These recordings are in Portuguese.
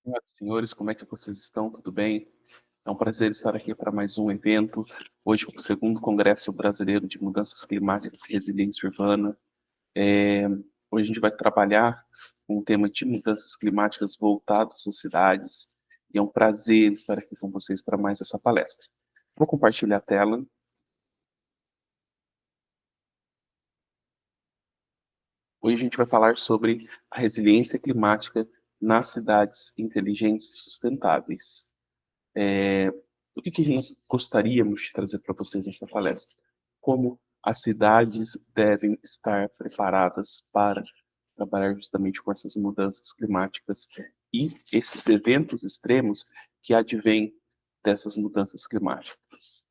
Senhoras e senhores, como é que vocês estão? Tudo bem? É um prazer estar aqui para mais um evento. Hoje, o segundo Congresso Brasileiro de Mudanças Climáticas e Resiliência Urbana. Hoje a gente vai trabalhar com o tema de mudanças climáticas voltados às cidades. E é um prazer estar aqui com vocês para mais essa palestra. Vou compartilhar a tela. Hoje a gente vai falar sobre a resiliência climática nas cidades inteligentes e sustentáveis. O que nós gostaríamos de trazer para vocês nessa palestra? Como as cidades devem estar preparadas para trabalhar justamente com essas mudanças climáticas e esses eventos extremos que advêm dessas mudanças climáticas.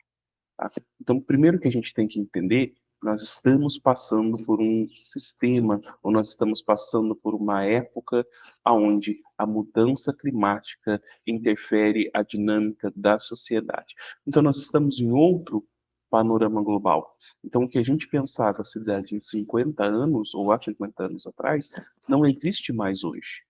Tá? Então, primeiro que a gente tem que entender, nós estamos passando por um sistema, ou nós estamos passando por uma época onde a mudança climática interfere a dinâmica da sociedade. Então, nós estamos em outro panorama global. Então, o que a gente pensava a cidade em 50 anos, ou há 50 anos atrás, não existe mais hoje.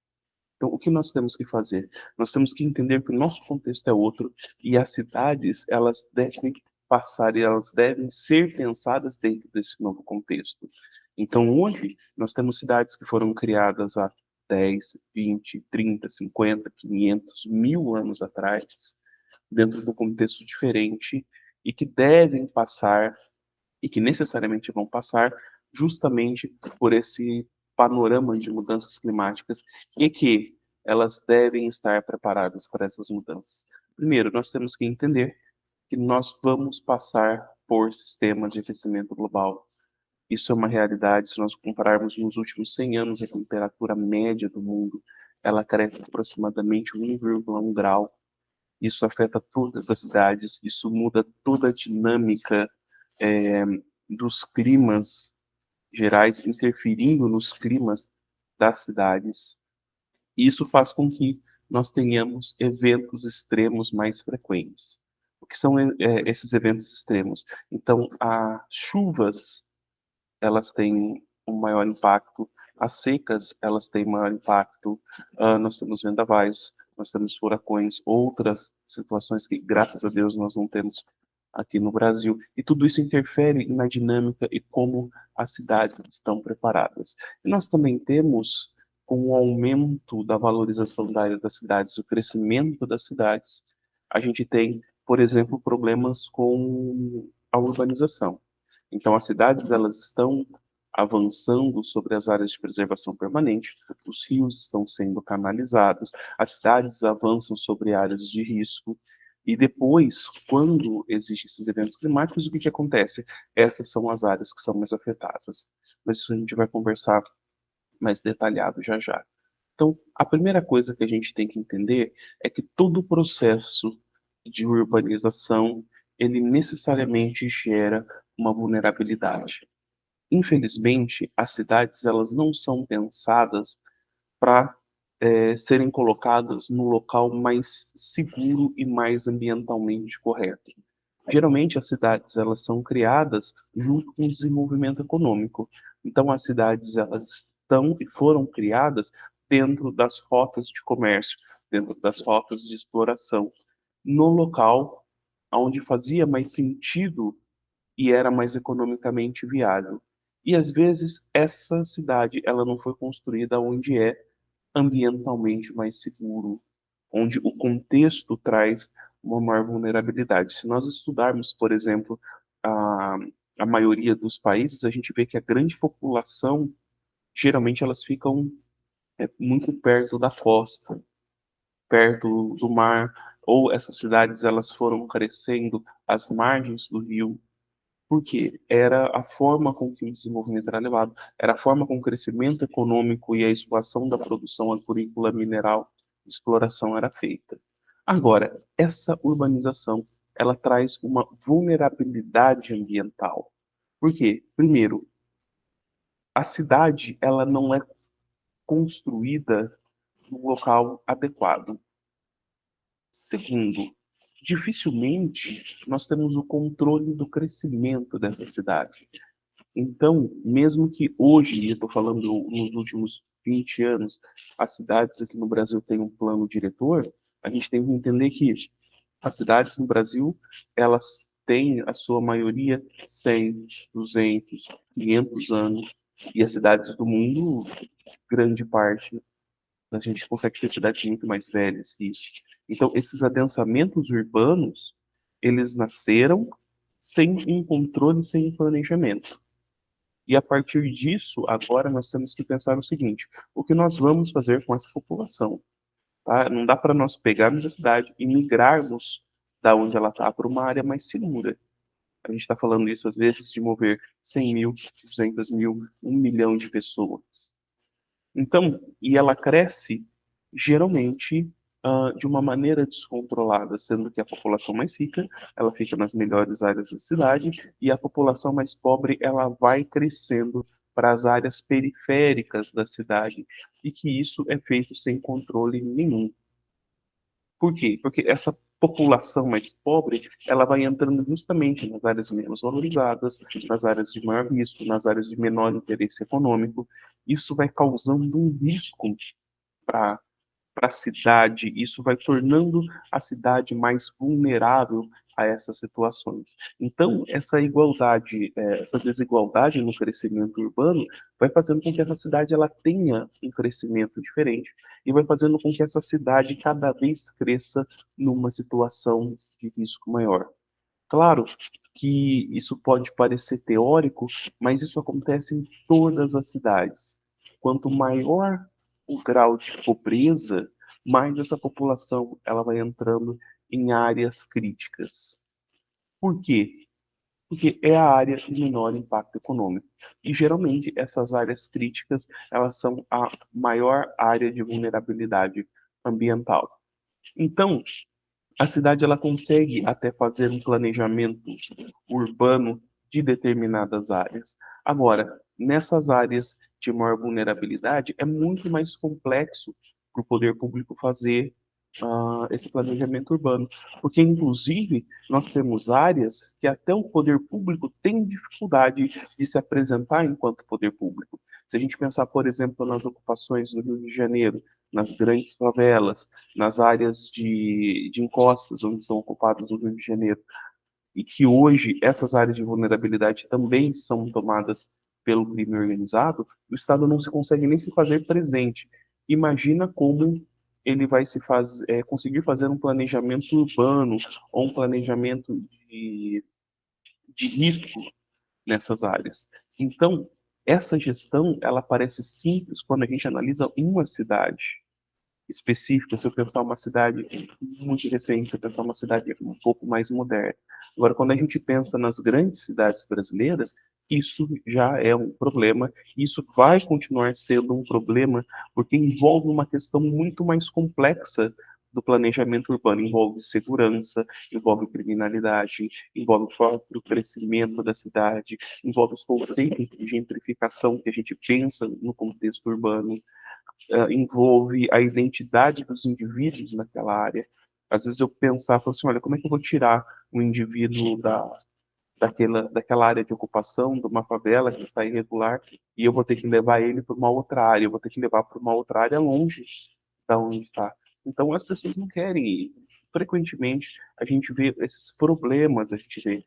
Então, o que nós temos que fazer? Nós temos que entender que o nosso contexto é outro e as cidades, elas devem passar e elas devem ser pensadas dentro desse novo contexto. Então, hoje, nós temos cidades que foram criadas há 10, 20, 30, 50, 500, 1000 anos atrás, dentro de um contexto diferente e que devem passar e que necessariamente vão passar justamente por esse panorama de mudanças climáticas e que elas devem estar preparadas para essas mudanças. Primeiro, nós temos que entender que nós vamos passar por sistemas de aquecimento global. Isso é uma realidade. Se nós compararmos nos últimos 100 anos, a temperatura média do mundo, ela cresce aproximadamente 1,1 grau. Isso afeta todas as cidades, isso muda toda a dinâmica é, dos climas gerais, interferindo nos climas das cidades. Isso faz com que nós tenhamos eventos extremos mais frequentes. O que são esses eventos extremos? Então, as chuvas, elas têm um maior impacto, as secas, elas têm maior impacto, nós temos vendavais, nós temos furacões, outras situações que, graças a Deus, nós não temos aqui no Brasil. E tudo isso interfere na dinâmica e como as cidades estão preparadas. E nós também temos, com o aumento da valorização da área das cidades, o crescimento das cidades, a gente tem, por exemplo, problemas com a urbanização. Então, as cidades elas estão avançando sobre as áreas de preservação permanente, os rios estão sendo canalizados, as cidades avançam sobre áreas de risco, e depois, quando existem esses eventos climáticos, o que acontece? Essas são as áreas que são mais afetadas. Mas isso a gente vai conversar mais detalhado já já. Então, a primeira coisa que a gente tem que entender é que todo o processo de urbanização, ele necessariamente gera uma vulnerabilidade. Infelizmente, as cidades elas não são pensadas para serem colocadas no local mais seguro e mais ambientalmente correto. Geralmente as cidades elas são criadas junto com o desenvolvimento econômico. Então as cidades elas estão e foram criadas dentro das rotas de comércio, dentro das rotas de exploração, no local onde fazia mais sentido e era mais economicamente viável. E às vezes essa cidade ela não foi construída onde é ambientalmente mais seguro, onde o contexto traz uma maior vulnerabilidade. Se nós estudarmos, por exemplo, a, a maioria dos países, a gente vê que a grande população, geralmente elas ficam muito perto da costa, perto do mar, ou essas cidades elas foram crescendo às margens do rio, porque era a forma com que o desenvolvimento era levado, era a forma com que o crescimento econômico e a exploração da produção agrícola mineral, exploração era feita. Agora, essa urbanização, ela traz uma vulnerabilidade ambiental. Por quê? Primeiro, a cidade, ela não é construída no local adequado. Segundo, dificilmente nós temos o controle do crescimento dessa cidade. Então, mesmo que hoje, e eu estou falando nos últimos 20 anos, as cidades aqui no Brasil têm um plano diretor, a gente tem que entender que as cidades no Brasil, elas têm, a sua maioria, 100, 200, 500 anos, e as cidades do mundo, grande parte, a gente consegue ter cidades muito mais velhas que isso. Então, esses adensamentos urbanos, eles nasceram sem um controle, sem um planejamento. E a partir disso, agora nós temos que pensar o seguinte: o que nós vamos fazer com essa população? Tá? Não dá para nós pegarmos a cidade e migrarmos da onde ela está para uma área mais segura. A gente está falando isso às vezes de mover 100 mil, 200 mil, 1 milhão de pessoas. Então, e ela cresce geralmente de uma maneira descontrolada, sendo que a população mais rica, ela fica nas melhores áreas da cidade e a população mais pobre, ela vai crescendo para as áreas periféricas da cidade e que isso é feito sem controle nenhum. Por quê? Porque essa população mais pobre, ela vai entrando justamente nas áreas menos valorizadas, nas áreas de maior risco, nas áreas de menor interesse econômico. Isso vai causando um risco para a cidade, isso vai tornando a cidade mais vulnerável a essas situações. Então, essa desigualdade no crescimento urbano vai fazendo com que essa cidade ela tenha um crescimento diferente e vai fazendo com que essa cidade cada vez cresça numa situação de risco maior. Claro que isso pode parecer teórico, mas isso acontece em todas as cidades. Quanto maior o grau de pobreza, mais essa população ela vai entrando em áreas críticas. Por quê? Porque é a área de menor impacto econômico. E geralmente essas áreas críticas, elas são a maior área de vulnerabilidade ambiental. Então, a cidade ela consegue até fazer um planejamento urbano de determinadas áreas. Agora, nessas áreas de maior vulnerabilidade, é muito mais complexo para o poder público fazer esse planejamento urbano, porque inclusive nós temos áreas que até o poder público tem dificuldade de se apresentar enquanto poder público. Se a gente pensar, por exemplo, nas ocupações do Rio de Janeiro, nas grandes favelas, nas áreas de encostas onde são ocupadas no Rio de Janeiro, e que hoje essas áreas de vulnerabilidade também são tomadas pelo crime organizado, o Estado não se consegue nem se fazer presente. Imagina como ele vai conseguir fazer um planejamento urbano ou um planejamento de risco nessas áreas. Então, essa gestão, ela parece simples quando a gente analisa uma cidade específica, se eu pensar uma cidade muito recente, se eu pensar uma cidade um pouco mais moderna. Agora, quando a gente pensa nas grandes cidades brasileiras, isso já é um problema, e isso vai continuar sendo um problema, porque envolve uma questão muito mais complexa do planejamento urbano, envolve segurança, envolve criminalidade, envolve o próprio crescimento da cidade, envolve os conceitos de gentrificação que a gente pensa no contexto urbano, envolve a identidade dos indivíduos naquela área. Às vezes eu pensar, falar assim, olha, como é que eu vou tirar um indivíduo daquela área de ocupação, de uma favela que está irregular, e eu vou ter que levar ele para uma outra área, eu vou ter que levar para uma outra área longe da onde está. Então as pessoas não querem ir. Frequentemente a gente vê esses problemas, a gente vê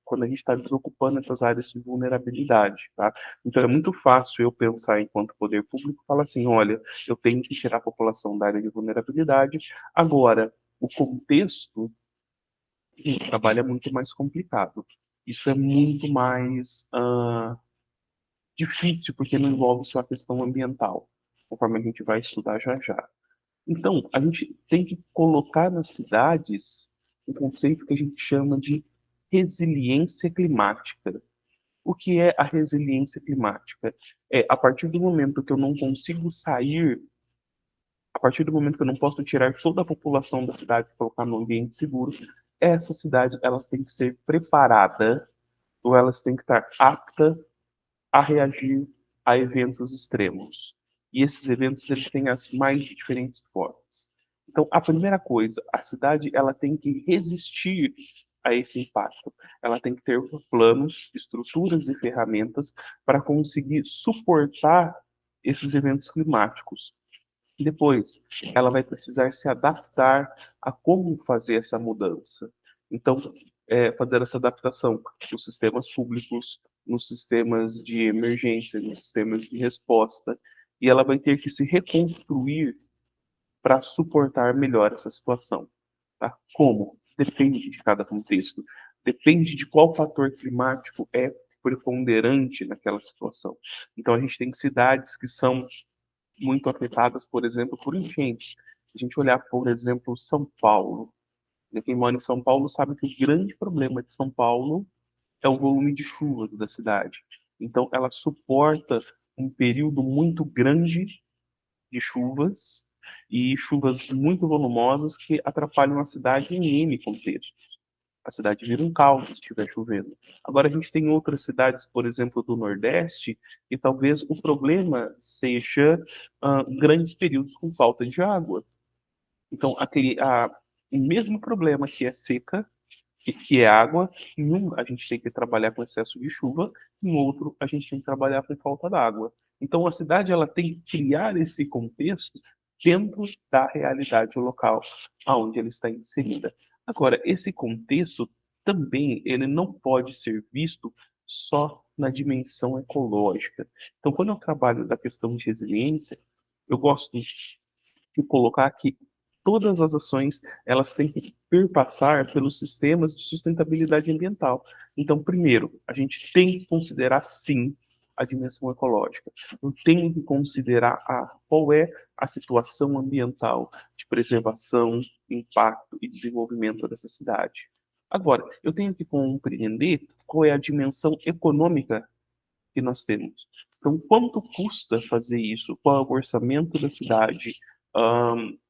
quando a gente está desocupando essas áreas de vulnerabilidade, tá? Então é muito fácil eu pensar enquanto poder público, falar assim, olha, eu tenho que tirar a população da área de vulnerabilidade. Agora, o contexto do trabalho é muito mais complicado. Isso é muito mais difícil, porque não envolve só a questão ambiental, conforme a gente vai estudar já já. Então, a gente tem que colocar nas cidades um conceito que a gente chama de resiliência climática. O que é a resiliência climática? É a partir do momento que eu não consigo sair, a partir do momento que eu não posso tirar toda a população da cidade e colocar num ambiente seguro, essa cidade ela tem que ser preparada ou elas têm que estar apta a reagir a eventos extremos. E esses eventos eles têm as mais diferentes formas. Então, a primeira coisa, a cidade ela tem que resistir a esse impacto. Ela tem que ter planos, estruturas e ferramentas para conseguir suportar esses eventos climáticos. Depois, ela vai precisar se adaptar a como fazer essa mudança. Então, fazer essa adaptação nos sistemas públicos, nos sistemas de emergência, nos sistemas de resposta, e ela vai ter que se reconstruir para suportar melhor essa situação. Tá? Como? Depende de cada contexto. Depende de qual fator climático é preponderante naquela situação. Então, a gente tem cidades que são muito afetadas, por exemplo, por enchentes. Se a gente olhar, por exemplo, São Paulo, né, quem mora em São Paulo sabe que o grande problema de São Paulo é o volume de chuvas da cidade. Então, ela suporta um período muito grande de chuvas e chuvas muito volumosas que atrapalham a cidade em N contextos. A cidade vira um caos se estiver chovendo. Agora, a gente tem outras cidades, por exemplo, do Nordeste, e talvez o problema seja grandes períodos com falta de água. Então, o mesmo problema que é seca, que é água, em um a gente tem que trabalhar com excesso de chuva, em outro a gente tem que trabalhar com falta d'água. Então a cidade ela tem que criar esse contexto dentro da realidade local aonde ela está inserida. Agora, esse contexto também ele não pode ser visto só na dimensão ecológica. Então, quando eu trabalho da questão de resiliência, eu gosto de colocar que todas as ações elas têm que perpassar pelos sistemas de sustentabilidade ambiental. Então, primeiro, a gente tem que considerar sim a dimensão ecológica. Eu tenho que considerar qual é a situação ambiental de preservação, impacto e desenvolvimento dessa cidade. Agora, eu tenho que compreender qual é a dimensão econômica que nós temos. Então, quanto custa fazer isso? Qual é o orçamento da cidade?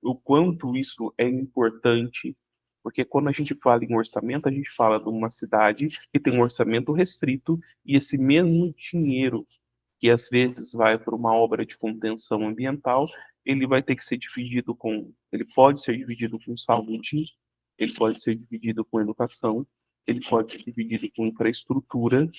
O quanto isso é importante? Porque quando a gente fala em orçamento, a gente fala de uma cidade que tem um orçamento restrito e esse mesmo dinheiro que às vezes vai para uma obra de contenção ambiental, ele vai ter que ser dividido ele pode ser dividido com saúde, ele pode ser dividido com educação, ele pode ser dividido com infraestrutura,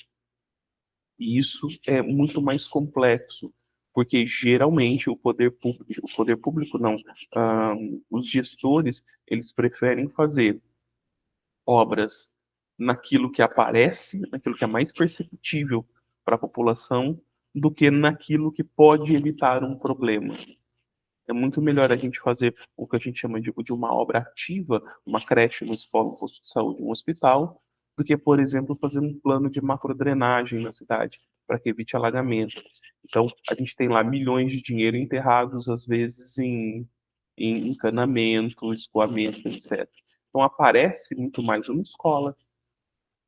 e isso é muito mais complexo, porque geralmente o poder público não, ah, os gestores, eles preferem fazer obras naquilo que aparece, naquilo que é mais perceptível para a população, do que naquilo que pode evitar um problema. É muito melhor a gente fazer o que a gente chama de uma obra ativa, uma creche, uma escola, um posto de saúde, um hospital, do que, por exemplo, fazer um plano de macrodrenagem na cidade, para que evite alagamento. Então, a gente tem lá milhões de dinheiro enterrados, às vezes, em encanamento, escoamento, etc. Então, aparece muito mais uma escola.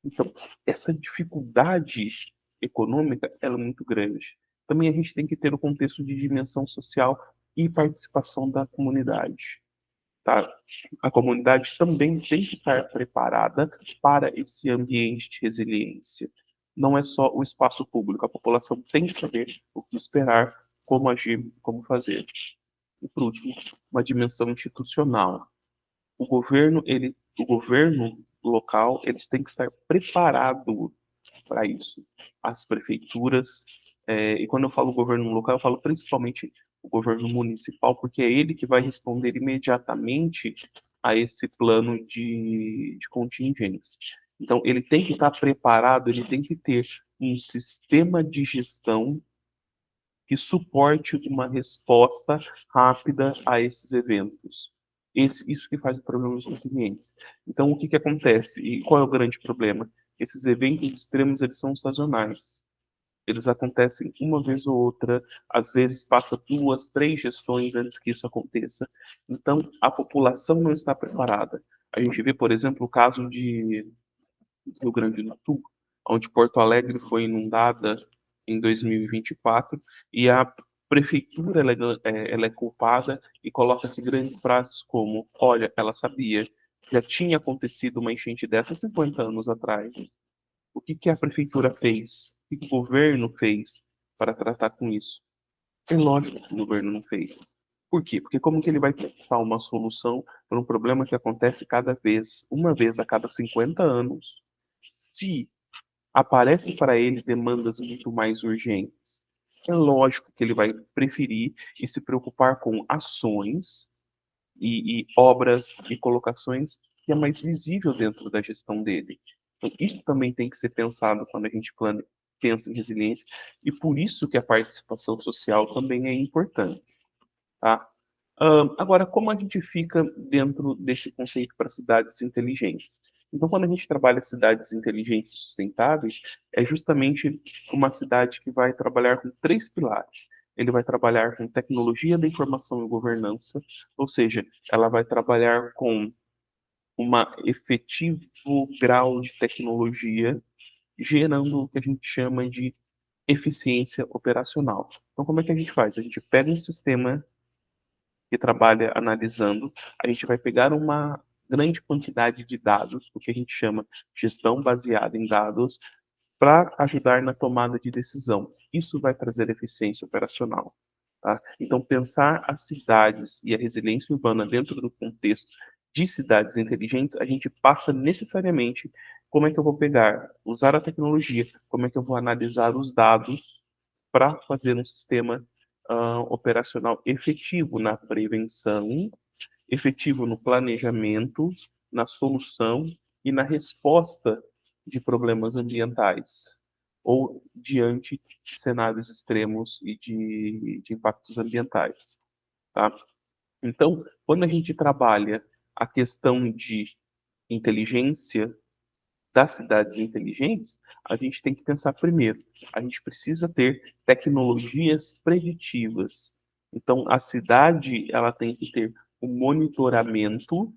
Então, essa dificuldade econômica ela é muito grande. Também a gente tem que ter o contexto de dimensão social e participação da comunidade. Tá? A comunidade também tem que estar preparada para esse ambiente de resiliência. Não é só o espaço público, a população tem que saber o que esperar, como agir, como fazer. E por último, uma dimensão institucional. O governo local, eles têm que estar preparado para isso. As prefeituras, e quando eu falo governo local, eu falo principalmente o governo municipal, porque é ele que vai responder imediatamente a esse plano de contingência. Então, ele tem que estar preparado, ele tem que ter um sistema de gestão que suporte uma resposta rápida a esses eventos. Isso que faz o problema dos resilientes. Então, o que acontece? E qual é o grande problema? Esses eventos extremos, eles são sazonais. Eles acontecem uma vez ou outra, às vezes passa 2, 3 gestões antes que isso aconteça. Então, a população não está preparada. A gente vê, por exemplo, o caso de Rio Grande do Sul, onde Porto Alegre foi inundada em 2024, e a prefeitura ela é culpada e coloca-se grandes frases como: olha, ela sabia, já tinha acontecido uma enchente dessa 50 anos atrás. O que a prefeitura fez? O que o governo fez para tratar com isso? É lógico que o governo não fez. Por quê? Porque como que ele vai tentar uma solução para um problema que acontece uma vez a cada 50 anos, se aparecem para ele demandas muito mais urgentes? É lógico que ele vai preferir e se preocupar com ações e obras e colocações que é mais visível dentro da gestão dele. Então, isso também tem que ser pensado quando a gente pensa em resiliência, e por isso que a participação social também é importante, tá? Agora, como a gente fica dentro desse conceito para cidades inteligentes? Então, quando a gente trabalha cidades inteligentes e sustentáveis, é justamente uma cidade que vai trabalhar com três pilares. Ele vai trabalhar com tecnologia da informação e governança, ou seja, ela vai trabalhar com um efetivo grau de tecnologia, gerando o que a gente chama de eficiência operacional. Então, como é que a gente faz? A gente pega um sistema que trabalha analisando, a gente vai pegar uma grande quantidade de dados, o que a gente chama gestão baseada em dados, para ajudar na tomada de decisão. Isso vai trazer eficiência operacional. Tá? Então, pensar as cidades e a resiliência urbana dentro do contexto de cidades inteligentes, a gente passa necessariamente como é que eu vou pegar, usar a tecnologia, como é que eu vou analisar os dados para fazer um sistema operacional efetivo na prevenção, efetivo no planejamento, na solução e na resposta de problemas ambientais ou diante de cenários extremos e de impactos ambientais, tá? Então, quando a gente trabalha a questão de inteligência das cidades inteligentes, a gente tem que pensar primeiro, a gente precisa ter tecnologias preditivas. Então, a cidade, ela tem que ter um monitoramento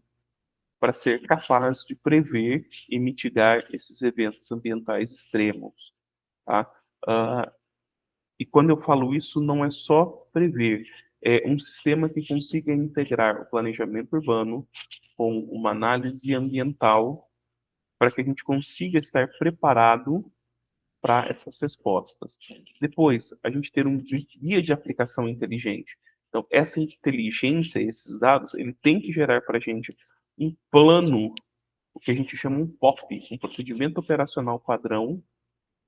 para ser capaz de prever e mitigar esses eventos ambientais extremos, tá? Ah, e quando eu falo isso, não é só prever, é um sistema que consiga integrar o planejamento urbano com uma análise ambiental para que a gente consiga estar preparado para essas respostas. Depois, a gente ter um guia de aplicação inteligente. Então, essa inteligência, esses dados, ele tem que gerar para a gente um plano, o que a gente chama um POP, um procedimento operacional padrão,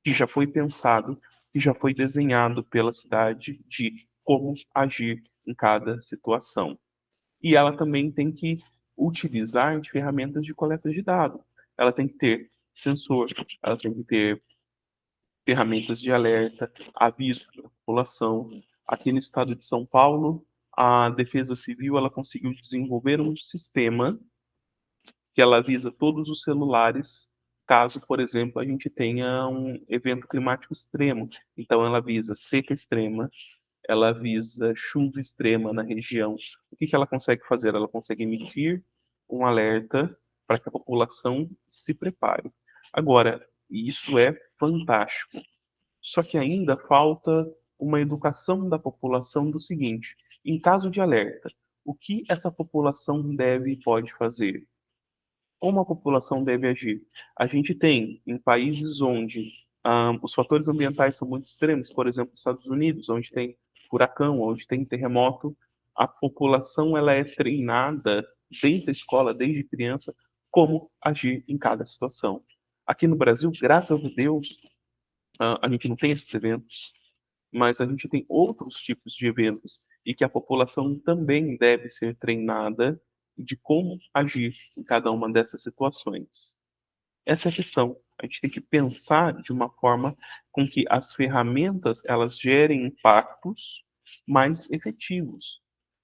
que já foi pensado, que já foi desenhado pela cidade de como agir em cada situação. E ela também tem que utilizar de ferramentas de coleta de dados. Ela tem que ter sensor, ela tem que ter ferramentas de alerta, aviso para a população. Aqui no estado de São Paulo, a Defesa Civil ela conseguiu desenvolver um sistema que ela avisa todos os celulares caso, por exemplo, a gente tenha um evento climático extremo. Então, ela avisa seca extrema, ela avisa chuva extrema na região. O que que ela consegue fazer? Ela consegue emitir um alerta para que a população se prepare. Agora, isso é fantástico. Só que ainda falta uma educação da população do seguinte: em caso de alerta, o que essa população deve e pode fazer? Como a população deve agir? A gente tem em países onde os fatores ambientais são muito extremos, por exemplo, nos Estados Unidos, onde tem furacão, onde tem terremoto, a população ela é treinada desde a escola, desde criança, como agir em cada situação. Aqui no Brasil, graças a Deus, a gente não tem esses eventos, mas a gente tem outros tipos de eventos e que a população também deve ser treinada de como agir em cada uma dessas situações. Essa é a questão. A gente tem que pensar de uma forma com que as ferramentas elas gerem impactos mais efetivos.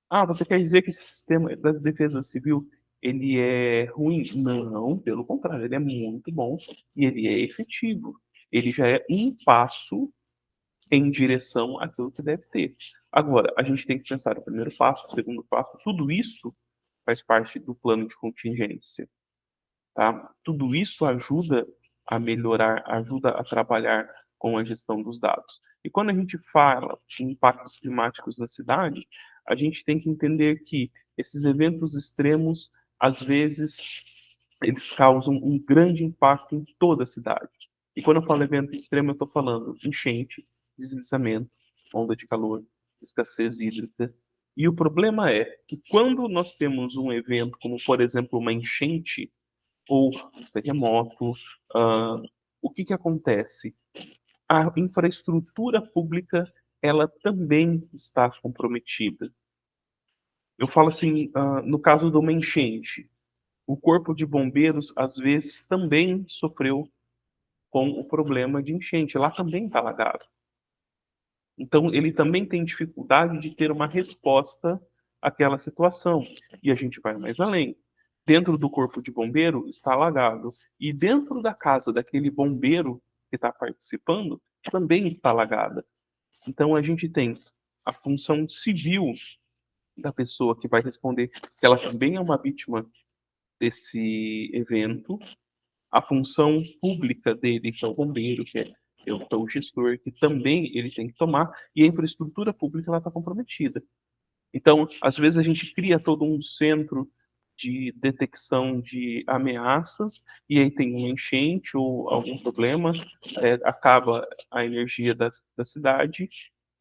Ah, você quer dizer que esse sistema da defesa civil ele é ruim? Não, pelo contrário, ele é muito bom e ele é efetivo. Ele já é um passo em direção àquilo que deve ter. Agora, a gente tem que pensar o primeiro passo, o segundo passo, tudo isso faz parte do plano de contingência, tá? Tudo isso ajuda a melhorar, ajuda a trabalhar com a gestão dos dados. E quando a gente fala de impactos climáticos na cidade, a gente tem que entender que esses eventos extremos, às vezes, eles causam um grande impacto em toda a cidade. E quando eu falo evento extremo, eu estou falando enchente, deslizamento, onda de calor, escassez hídrica. E o problema é que quando nós temos um evento, como por exemplo uma enchente ou um terremoto, ah, o que que acontece? A infraestrutura pública ela também está comprometida. Eu falo assim, no caso de uma enchente, o corpo de bombeiros, às vezes, também sofreu com o problema de enchente, lá também está alagado. Então, ele também tem dificuldade de ter uma resposta àquela situação. E a gente vai mais além. Dentro do corpo de bombeiro está alagado. E dentro da casa daquele bombeiro que está participando, também está alagada. Então, a gente tem a função civil da pessoa que vai responder, que ela também é uma vítima desse evento, a função pública dele, que é o bombeiro, que é o gestor, que também ele tem que tomar, e a infraestrutura pública ela está comprometida. Então, às vezes a gente cria todo um centro de detecção de ameaças, e aí tem uma enchente ou algum problema, acaba a energia da cidade,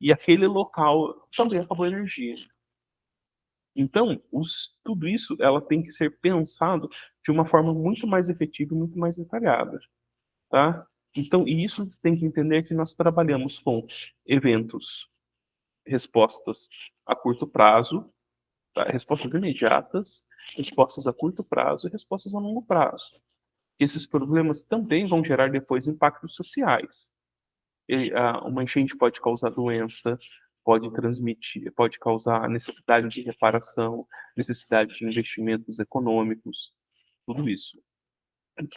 e aquele local também acabou a energia. Então, tudo isso ela tem que ser pensado de uma forma muito mais efetiva e muito mais detalhada, tá? Então, e isso tem que entender que nós trabalhamos com eventos, respostas a curto prazo, tá? Respostas imediatas, respostas a curto prazo e respostas a longo prazo. Esses problemas também vão gerar depois impactos sociais. Uma enchente pode causar doença, pode transmitir, pode causar necessidade de reparação, necessidade de investimentos econômicos, tudo isso.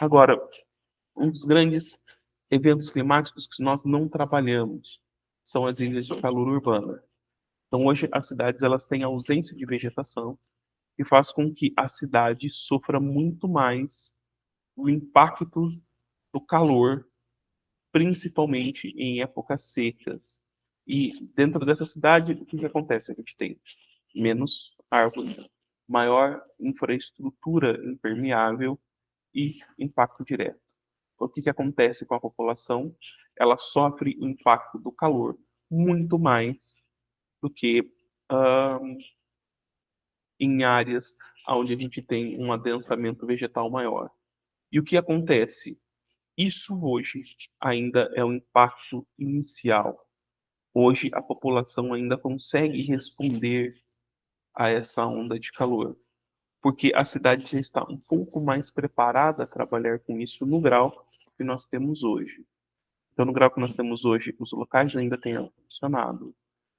Agora, um dos grandes eventos climáticos que nós não trabalhamos são as ilhas de calor urbana. Então, hoje, as cidades elas têm ausência de vegetação e faz com que a cidade sofra muito mais o impacto do calor, principalmente em épocas secas. E dentro dessa cidade, o que acontece? A gente tem menos árvores, maior infraestrutura impermeável e impacto direto. O que acontece com a população? Ela sofre o impacto do calor muito mais do que hum, em áreas onde a gente tem um adensamento vegetal maior. E o que acontece? Isso hoje ainda é um impacto inicial. Hoje a população ainda consegue responder a essa onda de calor, porque a cidade já está um pouco mais preparada a trabalhar com isso no grau que nós temos hoje. Então, no grau que nós temos hoje, os locais ainda têm ar-condicionado,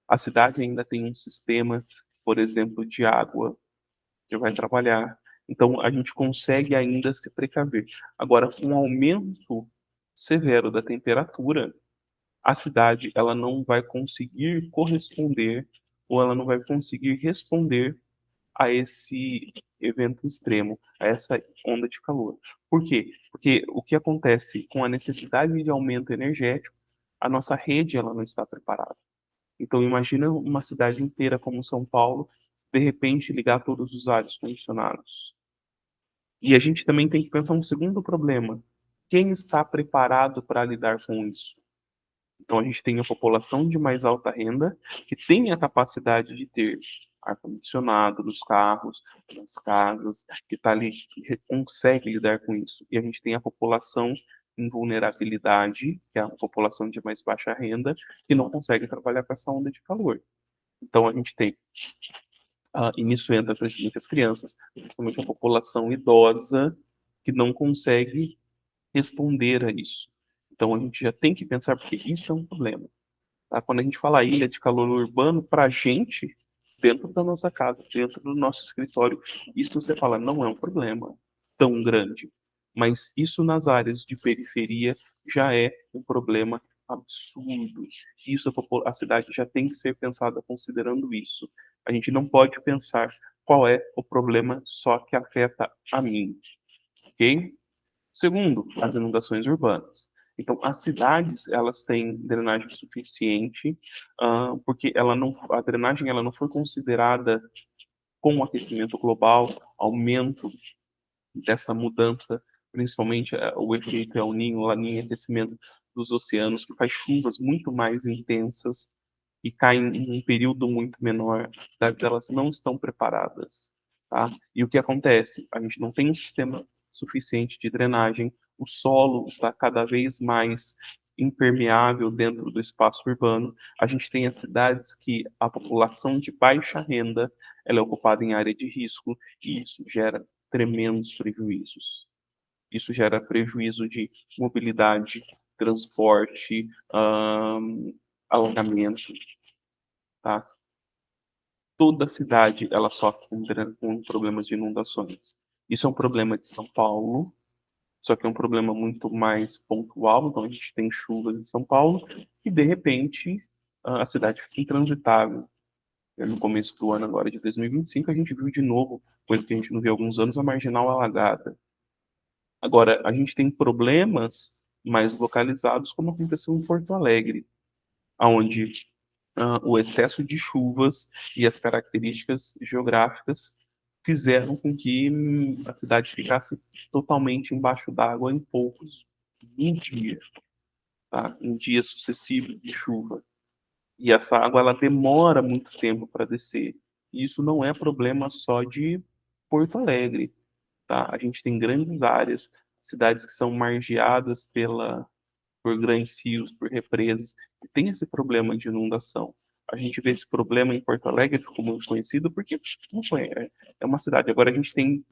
a cidade ainda tem um sistema, por exemplo, de água que vai trabalhar. Então, a gente consegue ainda se precaver. Agora, com um aumento severo da temperatura, a cidade ela não vai conseguir corresponder ou ela não vai conseguir responder a esse evento extremo, a essa onda de calor. Por quê? Porque o que acontece com a necessidade de aumento energético, a nossa rede ela não está preparada. Então imagina uma cidade inteira como São Paulo, de repente ligar todos os ares condicionados. E a gente também tem que pensar um segundo problema. Quem está preparado para lidar com isso? Então, a gente tem a população de mais alta renda que tem a capacidade de ter ar-condicionado nos carros, nas casas, que está ali, que consegue lidar com isso. E a gente tem a população em vulnerabilidade, que é a população de mais baixa renda, que não consegue trabalhar com essa onda de calor. Então, a gente tem, e nisso entra principalmente as crianças, principalmente a população idosa, que não consegue responder a isso. Então, a gente já tem que pensar, porque isso é um problema. Tá? Quando a gente fala ilha de calor urbano, para a gente, dentro da nossa casa, dentro do nosso escritório, isso você fala, não é um problema tão grande. Mas isso nas áreas de periferia já é um problema absurdo. Isso a cidade já tem que ser pensada considerando isso. A gente não pode pensar qual é o problema só que afeta a mim, ok? Segundo, as inundações urbanas. Então, as cidades elas têm drenagem suficiente, porque a drenagem ela não foi considerada com o aquecimento global, aumento dessa mudança, principalmente o efeito El Niño, Laninha, aquecimento dos oceanos, que faz chuvas muito mais intensas e caem em um período muito menor, as cidades elas não estão preparadas, tá? E o que acontece? A gente não tem um sistema suficiente de drenagem, o solo está cada vez mais impermeável dentro do espaço urbano. A gente tem as cidades que a população de baixa renda ela é ocupada em área de risco e isso gera tremendos prejuízos. Isso gera prejuízo de mobilidade, transporte, alagamento, tá? Toda cidade ela sofre com problemas de inundações. Isso é um problema de São Paulo, só que é um problema muito mais pontual. Então a gente tem chuvas em São Paulo e de repente a cidade fica intransitável. No começo do ano agora de 2025 a gente viu de novo, coisa que a gente não viu há alguns anos, a marginal alagada. Agora a gente tem problemas mais localizados, como aconteceu em Porto Alegre, onde o excesso de chuvas e as características geográficas fizeram com que a cidade ficasse totalmente embaixo d'água em dias, tá? Em dias sucessivos de chuva. E essa água ela demora muito tempo para descer. E isso não é problema só de Porto Alegre, tá? A gente tem grandes áreas, cidades que são margeadas por grandes rios, por represas, que tem esse problema de inundação. A gente vê esse problema em Porto Alegre, ficou muito conhecido, porque não foi, é uma cidade. Agora a gente tem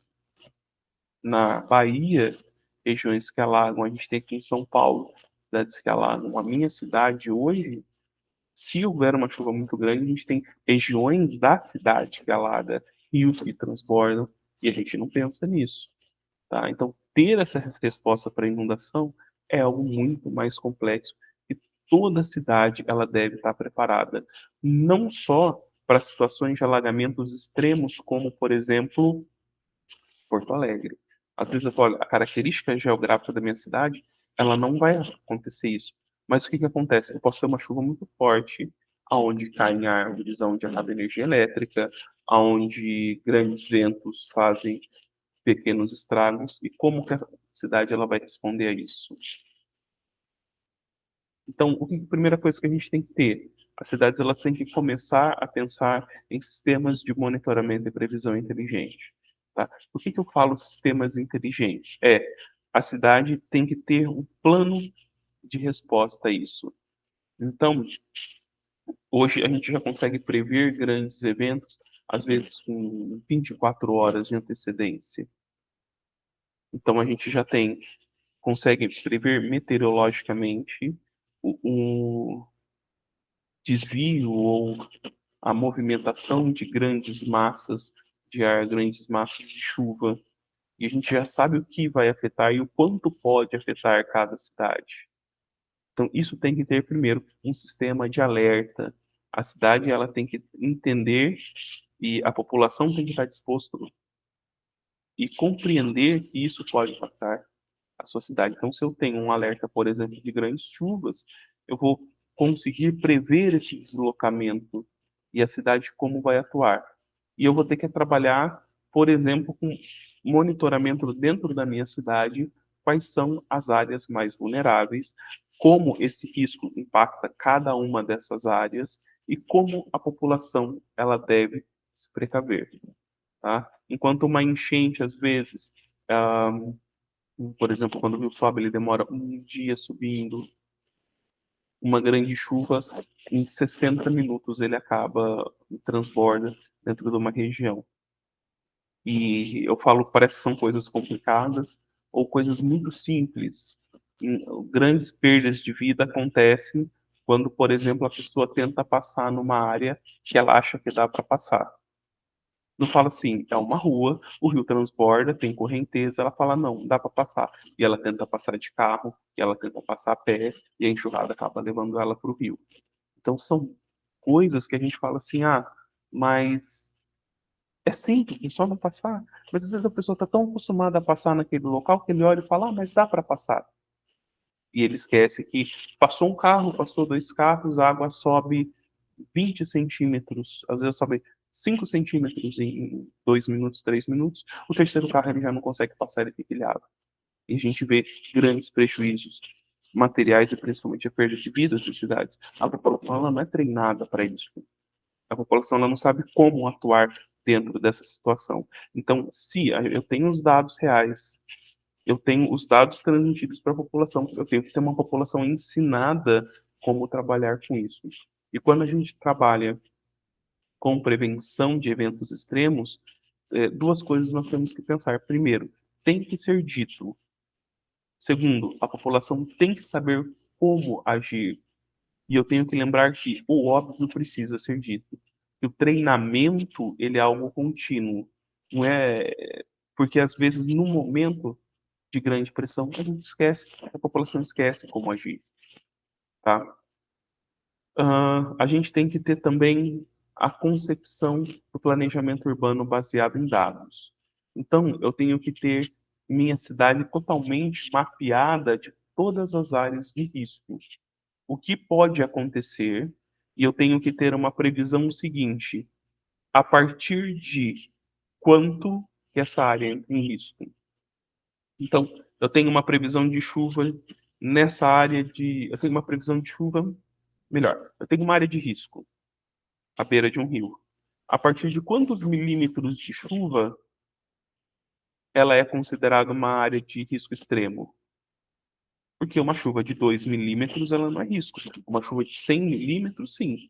na Bahia regiões que alagam, a gente tem aqui em São Paulo cidades que alagam. A minha cidade hoje, se houver uma chuva muito grande, a gente tem regiões da cidade que alaga, rios que transbordam, e a gente não pensa nisso. Tá? Então, ter essa resposta para inundação é algo muito mais complexo e toda cidade ela deve estar preparada, não só para situações de alagamentos extremos, como, por exemplo, Porto Alegre. Às vezes eu falo, a característica geográfica da minha cidade, ela não vai acontecer isso. Mas o que que acontece? Eu posso ter uma chuva muito forte, aonde caem árvores, aonde acaba energia elétrica, aonde grandes ventos fazem pequenos estragos e como que a cidade ela vai responder a isso. Então, a primeira coisa que a gente tem que ter? As cidades elas têm que começar a pensar em sistemas de monitoramento e previsão inteligente. Tá? Por que eu falo sistemas inteligentes? A cidade tem que ter um plano de resposta a isso. Então, hoje a gente já consegue prever grandes eventos, às vezes com 24 horas de antecedência. Então a gente já consegue prever meteorologicamente o desvio ou a movimentação de grandes massas de ar, grandes massas de chuva, e a gente já sabe o que vai afetar e o quanto pode afetar cada cidade. Então, isso tem que ter primeiro um sistema de alerta. A cidade ela tem que entender e a população tem que estar disposto e compreender que isso pode impactar a sua cidade. Então, se eu tenho um alerta, por exemplo, de grandes chuvas, eu vou conseguir prever esse deslocamento e a cidade como vai atuar. E eu vou ter que trabalhar, por exemplo, com monitoramento dentro da minha cidade, quais são as áreas mais vulneráveis, como esse risco impacta cada uma dessas áreas e como a população ela deve se precaver, tá? Enquanto uma enchente, às vezes, ah, por exemplo, quando o rio sobe, ele demora um dia subindo. Uma grande chuva, em 60 minutos ele acaba, transborda dentro de uma região. E eu falo, parece que são coisas complicadas ou coisas muito simples. Grandes perdas de vida acontecem quando, por exemplo, a pessoa tenta passar numa área que ela acha que dá para passar. Não fala assim, é uma rua, o rio transborda, tem correnteza, ela fala, não, dá para passar. E ela tenta passar de carro, e ela tenta passar a pé, e a enxurrada acaba levando ela para o rio. Então são coisas que a gente fala assim, mas é simples, é só não passar. Mas às vezes a pessoa está tão acostumada a passar naquele local que ele olha e fala, mas dá para passar. E ele esquece que passou um carro, passou dois carros, a água sobe 20 centímetros, às vezes sobe 5 centímetros em 2 minutos, 3 minutos, o terceiro carro ele já não consegue passar, ele fica ilhado. E a gente vê grandes prejuízos materiais e principalmente a perda de vidas em cidades. A população ela não é treinada para isso. A população ela não sabe como atuar dentro dessa situação. Então, se eu tenho os dados reais eu tenho os dados transmitidos para a população. Eu tenho que ter uma população ensinada como trabalhar com isso. E quando a gente trabalha com prevenção de eventos extremos, duas coisas nós temos que pensar. Primeiro, tem que ser dito. Segundo, a população tem que saber como agir. E eu tenho que lembrar que o óbvio precisa ser dito. Que o treinamento, ele é algo contínuo. Não é porque às vezes no momento de grande pressão a gente esquece, a população esquece como agir, tá? A gente tem que ter também a concepção do planejamento urbano baseado em dados. Então, eu tenho que ter minha cidade totalmente mapeada de todas as áreas de risco. O que pode acontecer, e eu tenho que ter uma previsão seguinte: a partir de quanto que essa área entra em risco. Então, eu tenho uma previsão de chuva nessa área de. Eu tenho uma previsão de chuva melhor. Eu tenho uma área de risco à beira de um rio. A partir de quantos milímetros de chuva ela é considerada uma área de risco extremo? Porque uma chuva de 2 milímetros ela não é risco. Uma chuva de 100 milímetros, sim.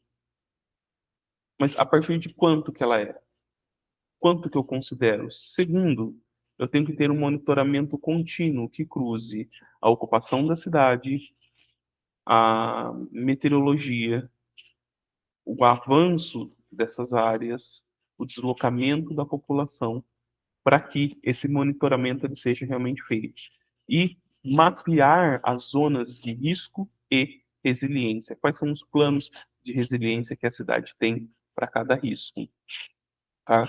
Mas a partir de quanto que ela é? Quanto que eu considero? Segundo, eu tenho que ter um monitoramento contínuo que cruze a ocupação da cidade, a meteorologia, o avanço dessas áreas, o deslocamento da população, para que esse monitoramento ele seja realmente feito. E mapear as zonas de risco e resiliência. Quais são os planos de resiliência que a cidade tem para cada risco? Tá?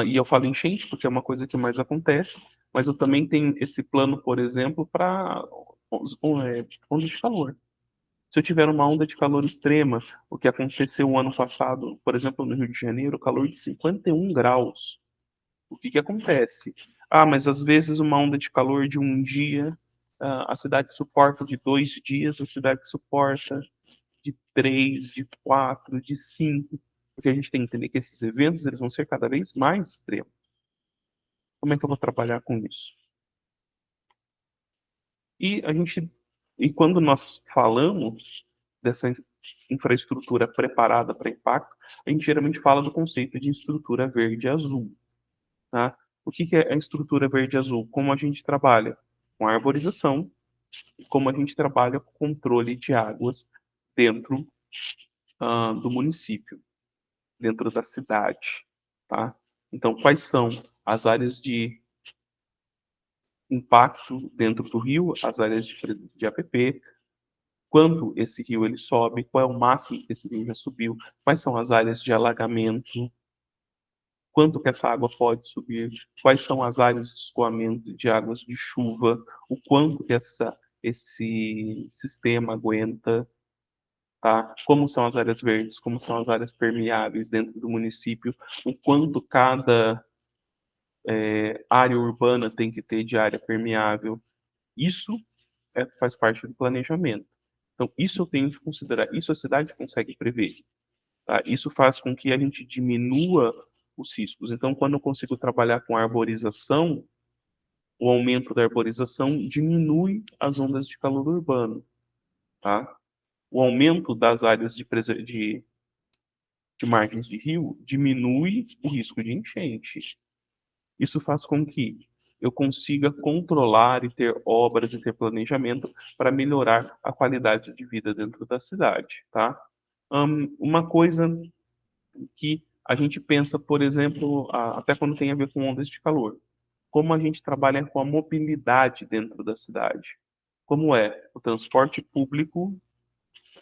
E eu falo enchente porque é uma coisa que mais acontece, mas eu também tenho esse plano, por exemplo, para ondas de calor. Se eu tiver uma onda de calor extrema, o que aconteceu o ano passado, por exemplo, no Rio de Janeiro, calor de 51 graus, o que que acontece? Mas às vezes uma onda de calor de um dia, a cidade suporta de 2 dias, a cidade suporta de 3, de 4, de 5, porque a gente tem que entender que esses eventos eles vão ser cada vez mais extremos. Como é que eu vou trabalhar com isso? E a gente, e quando nós falamos dessa infraestrutura preparada para impacto, a gente geralmente fala do conceito de estrutura verde e azul, tá? O que que é a estrutura verde e azul? Como a gente trabalha com a arborização, como a gente trabalha com o controle de águas dentro do município, dentro da cidade, tá? Então, quais são as áreas de impacto dentro do rio, as áreas de APP, quando esse rio ele sobe, qual é o máximo que esse rio já subiu, quais são as áreas de alagamento, quanto que essa água pode subir, quais são as áreas de escoamento de águas de chuva, o quanto que esse sistema aguenta, tá? Como são as áreas verdes, como são as áreas permeáveis dentro do município, o quanto cada área urbana tem que ter de área permeável. Isso faz parte do planejamento. Então, isso eu tenho que considerar, isso a cidade consegue prever. Tá? Isso faz com que a gente diminua os riscos. Então, quando eu consigo trabalhar com arborização, o aumento da arborização diminui as ondas de calor urbano. Tá? O aumento das áreas de margens de rio diminui o risco de enchente. Isso faz com que eu consiga controlar e ter obras e ter planejamento para melhorar a qualidade de vida dentro da cidade, tá? Uma coisa que a gente pensa, por exemplo, até quando tem a ver com ondas de calor, como a gente trabalha com a mobilidade dentro da cidade, como é o transporte público,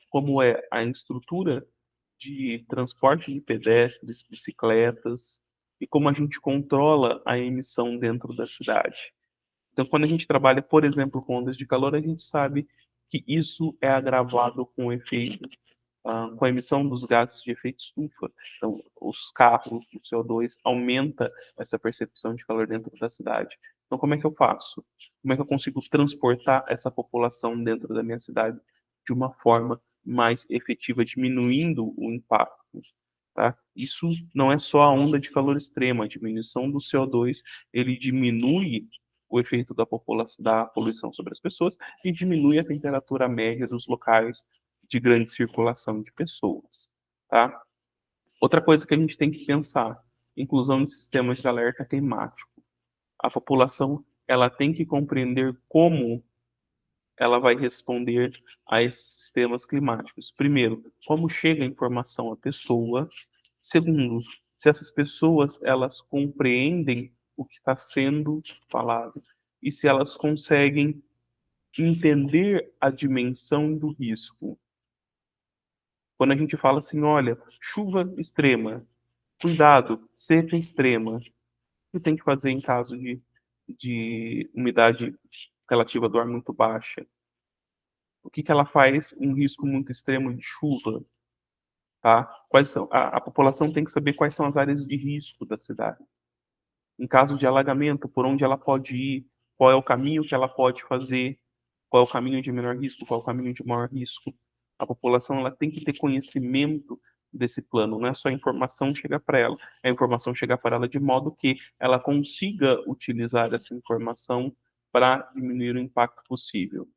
como é a estrutura de transporte de pedestres, bicicletas, e como a gente controla a emissão dentro da cidade. Então, quando a gente trabalha, por exemplo, com ondas de calor, a gente sabe que isso é agravado com o efeito, com a emissão dos gases de efeito estufa. Então, os carros, o CO2, aumenta essa percepção de calor dentro da cidade. Então, como é que eu faço? Como é que eu consigo transportar essa população dentro da minha cidade de uma forma mais efetiva, diminuindo o impacto? Tá? Isso não é só a onda de calor extrema, a diminuição do CO2, ele diminui o efeito da poluição sobre as pessoas e diminui a temperatura média dos locais de grande circulação de pessoas, tá? Outra coisa que a gente tem que pensar, inclusão de sistemas de alerta climático. A população, ela tem que compreender como ela vai responder a esses sistemas climáticos. Primeiro, como chega a informação à pessoa. Segundo, se essas pessoas elas compreendem o que está sendo falado e se elas conseguem entender a dimensão do risco. Quando a gente fala assim, olha, chuva extrema, cuidado, seca extrema, o que tem que fazer em caso de umidade relativa do ar muito baixa? O que ela faz em risco muito extremo de chuva? Tá? A população tem que saber quais são as áreas de risco da cidade. Em caso de alagamento, por onde ela pode ir, qual é o caminho que ela pode fazer, qual é o caminho de menor risco, qual é o caminho de maior risco. A população ela tem que ter conhecimento desse plano, não é só a informação chegar para ela, é a informação chegar para ela de modo que ela consiga utilizar essa informação para diminuir o impacto possível.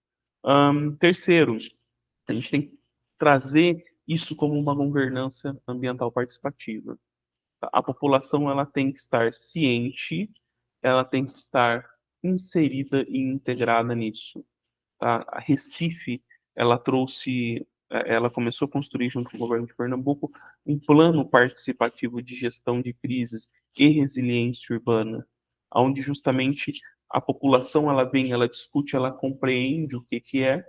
Terceiro, a gente tem que trazer isso como uma governança ambiental participativa. A população ela tem que estar ciente, ela tem que estar inserida e integrada nisso. Tá? A Recife, ela começou a construir junto com o governo de Pernambuco um plano participativo de gestão de crises e resiliência urbana, onde justamente a população ela vem, ela discute, ela compreende o que é,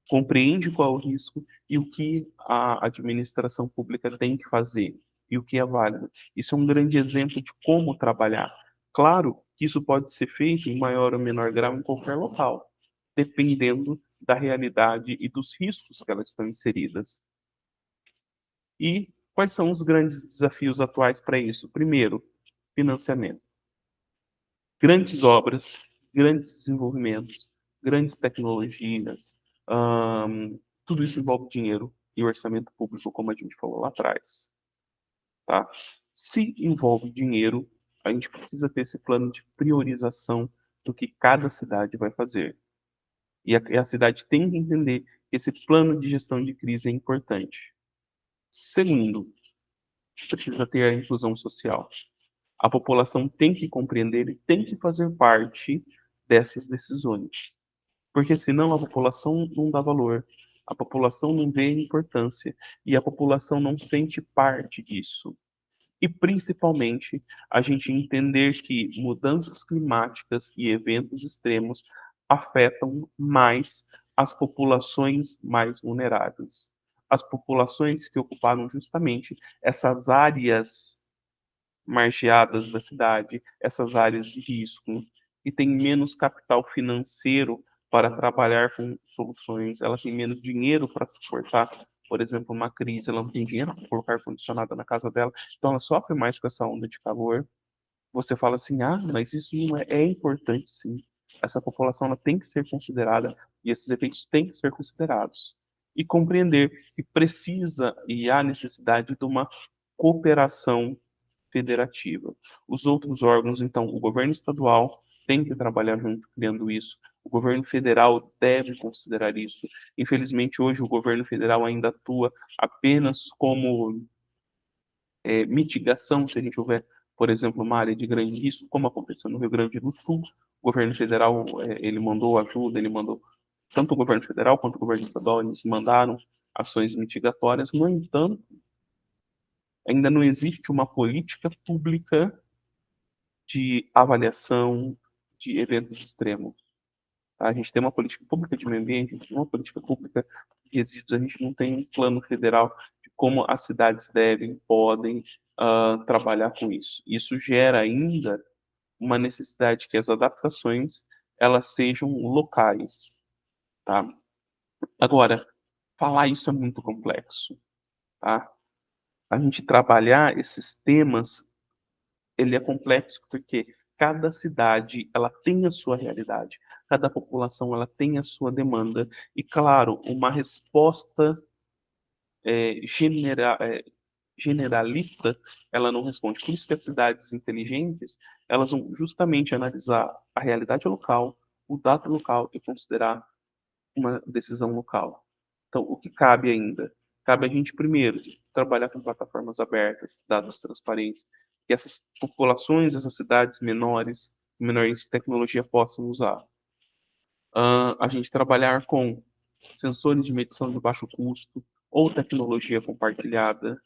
compreende qual é o risco e o que a administração pública tem que fazer e o que é válido. Isso é um grande exemplo de como trabalhar. Claro que isso pode ser feito em maior ou menor grau em qualquer local, dependendo da realidade e dos riscos que elas estão inseridas. E quais são os grandes desafios atuais para isso? Primeiro, financiamento. Grandes obras, grandes desenvolvimentos, grandes tecnologias, tudo isso envolve dinheiro e orçamento público, como a gente falou lá atrás. Tá? Se envolve dinheiro, a gente precisa ter esse plano de priorização do que cada cidade vai fazer. E a cidade tem que entender que esse plano de gestão de crise é importante. Segundo, precisa ter a inclusão social. A população tem que compreender e tem que fazer parte dessas decisões. Porque senão a população não dá valor, a população não vê importância e a população não sente parte disso. E principalmente a gente entender que mudanças climáticas e eventos extremos afetam mais as populações mais vulneráveis. As populações que ocuparam justamente essas áreas margeadas da cidade, essas áreas de risco, e tem menos capital financeiro para trabalhar com soluções, ela tem menos dinheiro para suportar, por exemplo, uma crise, ela não tem dinheiro para colocar ar-condicionado na casa dela, então ela sofre mais com essa onda de calor. Você fala assim, ah, mas isso não é importante, sim. Essa população ela tem que ser considerada e esses efeitos têm que ser considerados. E compreender que precisa e há necessidade de uma cooperação federativa. Os outros órgãos, então, o governo estadual tem que trabalhar junto criando isso. O governo federal deve considerar isso. Infelizmente, hoje o governo federal ainda atua apenas como mitigação, se a gente houver, por exemplo, uma área de grande risco, como aconteceu no Rio Grande do Sul. O governo federal ele mandou ajuda, ele mandou tanto o governo federal quanto o governo estadual, eles mandaram ações mitigatórias. No entanto, ainda não existe uma política pública de avaliação de eventos extremos. Tá? A gente tem uma política pública de meio ambiente, a gente tem uma política pública de resíduos, a gente não tem um plano federal de como as cidades devem, podem trabalhar com isso. Isso gera ainda uma necessidade que as adaptações elas sejam locais. Tá? Agora, falar isso é muito complexo. Tá? A gente trabalhar esses temas ele é complexo porque cada cidade ela tem a sua realidade, cada população ela tem a sua demanda e claro, uma resposta generalista, ela não responde. Por isso que as cidades inteligentes, elas vão justamente analisar a realidade local, o dado local e considerar uma decisão local. Então, o que cabe ainda? Cabe a gente, primeiro, trabalhar com plataformas abertas, dados transparentes, que essas populações, essas cidades menores, menores de tecnologia possam usar. A gente trabalhar com sensores de medição de baixo custo ou tecnologia compartilhada,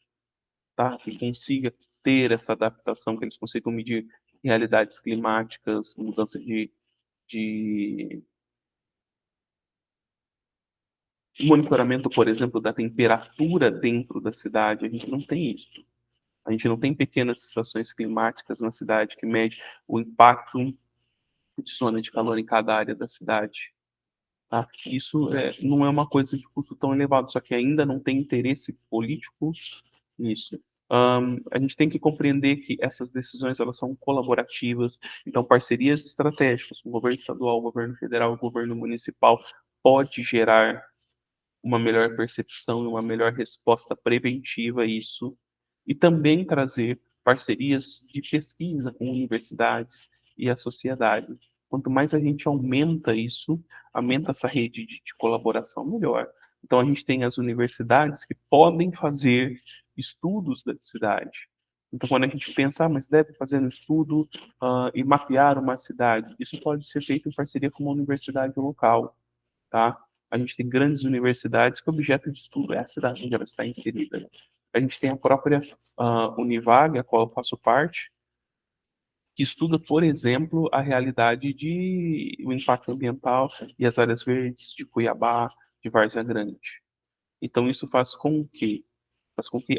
tá? Que consiga ter essa adaptação, que eles consigam medir realidades climáticas, mudança de monitoramento, por exemplo, da temperatura dentro da cidade. A gente não tem isso. A gente não tem pequenas estações climáticas na cidade que mede o impacto de zona de calor em cada área da cidade. Tá? Isso não é uma coisa de custo tão elevado, só que ainda não tem interesse político nisso. A gente tem que compreender que essas decisões elas são colaborativas, então parcerias estratégicas com o governo estadual, o governo federal, o governo municipal pode gerar uma melhor percepção e uma melhor resposta preventiva a isso, e também trazer parcerias de pesquisa com universidades e a sociedade. Quanto mais a gente aumenta isso, aumenta essa rede de colaboração, melhor. Então, a gente tem as universidades que podem fazer estudos da cidade. Então, quando a gente pensa, mas deve fazer um estudo e mapear uma cidade, isso pode ser feito em parceria com uma universidade local, tá? A gente tem grandes universidades que o objeto de estudo é a cidade onde ela está inserida. A gente tem a própria Univag, a qual eu faço parte, que estuda, por exemplo, a realidade de o impacto ambiental e as áreas verdes de Cuiabá, de Várzea Grande. Então isso faz com que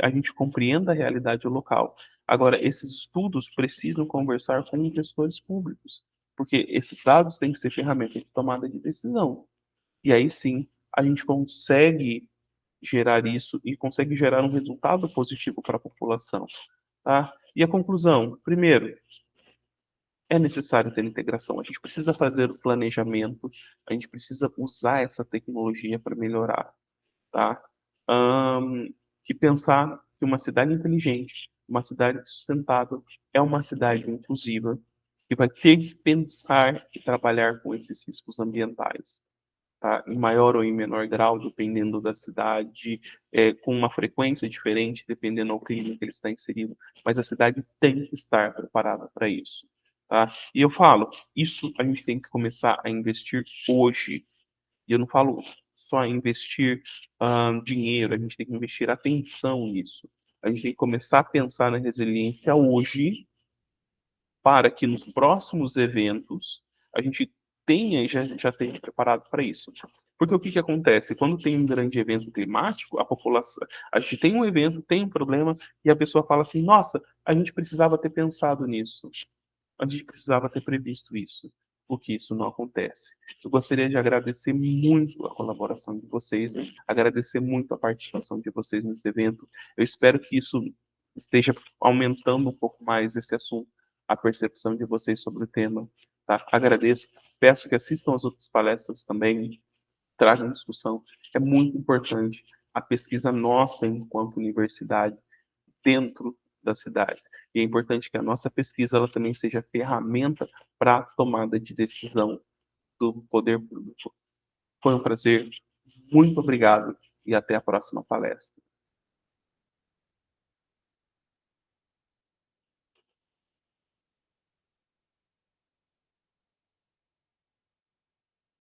a gente compreenda a realidade local. Agora, esses estudos precisam conversar com os gestores públicos, porque esses dados têm que ser ferramentas de tomada de decisão. E aí sim, a gente consegue gerar isso e consegue gerar um resultado positivo para a população, tá? E a conclusão, primeiro, é necessário ter integração. A gente precisa fazer o planejamento, a gente precisa usar essa tecnologia para melhorar, tá? Ahn, e pensar que uma cidade inteligente, uma cidade sustentável, é uma cidade inclusiva, que vai ter que pensar e trabalhar com esses riscos ambientais, tá? Em maior ou em menor grau, dependendo da cidade, com uma frequência diferente, dependendo do clima que ele está inserido, mas a cidade tem que estar preparada para isso, tá? E eu falo, isso a gente tem que começar a investir hoje, e eu não falo só em investir dinheiro, a gente tem que investir atenção nisso. A gente tem que começar a pensar na resiliência hoje, para que nos próximos eventos a gente tenha e já esteja preparado para isso. Porque o que acontece? Quando tem um grande evento climático, a população, a gente tem um evento, tem um problema, e a pessoa fala assim: nossa, a gente precisava ter pensado nisso, a gente precisava ter previsto isso, porque isso não acontece. Eu gostaria de agradecer muito a colaboração de vocês, agradecer muito a participação de vocês nesse evento. Eu espero que isso esteja aumentando um pouco mais esse assunto, a percepção de vocês sobre o tema. Tá? Agradeço. Peço que assistam as outras palestras também, tragam discussão. É muito importante a pesquisa nossa enquanto universidade dentro das cidades. E é importante que a nossa pesquisa ela também seja ferramenta para a tomada de decisão do poder público. Foi um prazer. Muito obrigado e até a próxima palestra.